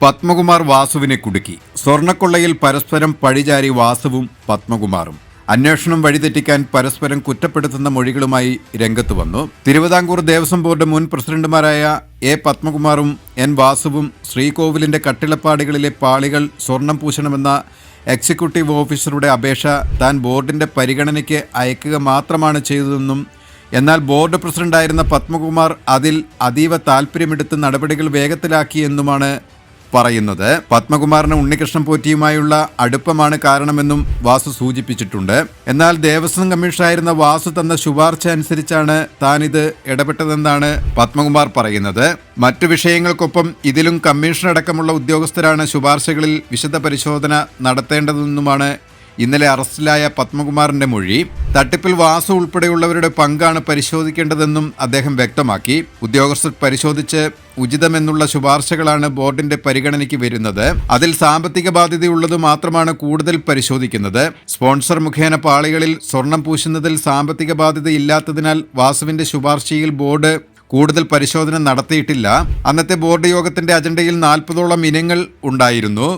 പത്മകുമാർ വാസുവിനെ കുടുക്കി. സ്വർണ്ണക്കൊള്ളയിൽ പരസ്പരം പഴിചാരി വാസുവും പത്മകുമാറും. അന്വേഷണം വഴിതെറ്റിക്കാൻ പരസ്പരം കുറ്റപ്പെടുത്തുന്ന മൊഴികളുമായി രംഗത്ത് വന്നു. തിരുവിതാംകൂർ ദേവസ്വം ബോർഡ് മുൻ പ്രസിഡന്റുമാരായ എ പത്മകുമാറും എൻ വാസുവും ശ്രീകോവിലിന്റെ കട്ടിളപ്പാടികളിലെ പാളികൾ സ്വർണം പൂശണമെന്ന എക്സിക്യൂട്ടീവ് ഓഫീസറുടെ അപേക്ഷ താൻ ബോർഡിന്റെ പരിഗണനയ്ക്ക് അയക്കുക മാത്രമാണ് ചെയ്തതെന്നും, എന്നാൽ ബോർഡ് പ്രസിഡന്റായിരുന്ന പത്മകുമാർ അതിൽ അതീവ താൽപ്പര്യമെടുത്ത് നടപടികൾ വേഗത്തിലാക്കിയെന്നുമാണ് പറയുന്നത്. പത്മകുമാറിന് ഉണ്ണികൃഷ്ണൻ പോറ്റിയുമായുള്ള അടുപ്പമാണ് കാരണമെന്നും വാസു സൂചിപ്പിച്ചിട്ടുണ്ട്. എന്നാൽ ദേവസ്വം കമ്മീഷണറായിരുന്ന വാസു തന്ന ശുപാർശ അനുസരിച്ചാണ് താനിത് ഇടപെട്ടതെന്നാണ് പത്മകുമാർ പറയുന്നത്. മറ്റു വിഷയങ്ങൾക്കൊപ്പം ഇതിലും കമ്മീഷനടക്കമുള്ള ഉദ്യോഗസ്ഥരാണ് ശുപാർശകളിൽ വിശദ പരിശോധന നടത്തേണ്ടതെന്നുമാണ് ഇന്നലെ അറസ്റ്റിലായ പത്മകുമാറിന്റെ മൊഴി. തട്ടിപ്പിൽ വാസു ഉൾപ്പെടെയുള്ളവരുടെ പങ്കാണ് പരിശോധിക്കേണ്ടതെന്നും അദ്ദേഹം വ്യക്തമാക്കി. ഉദ്യോഗസ്ഥർ പരിശോധിച്ച് ഉചിതമെന്നുള്ള ശുപാർശകളാണ് ബോർഡിന്റെ പരിഗണനയ്ക്ക് വരുന്നത്. അതിൽ സാമ്പത്തിക ബാധ്യതയുള്ളത് മാത്രമാണ് കൂടുതൽ പരിശോധിക്കുന്നത്. സ്പോൺസർ മുഖേന പാളികളിൽ സ്വർണം പൂശുന്നതിൽ സാമ്പത്തിക ബാധ്യത ഇല്ലാത്തതിനാൽ വാസുവിന്റെ ശുപാർശയിൽ ബോർഡ് കൂടുതൽ പരിശോധന നടത്തിയിട്ടില്ല. അന്നത്തെ ബോർഡ് യോഗത്തിന്റെ അജണ്ടയിൽ 40ഓളം ഇനങ്ങൾ ഉണ്ടായിരുന്നു.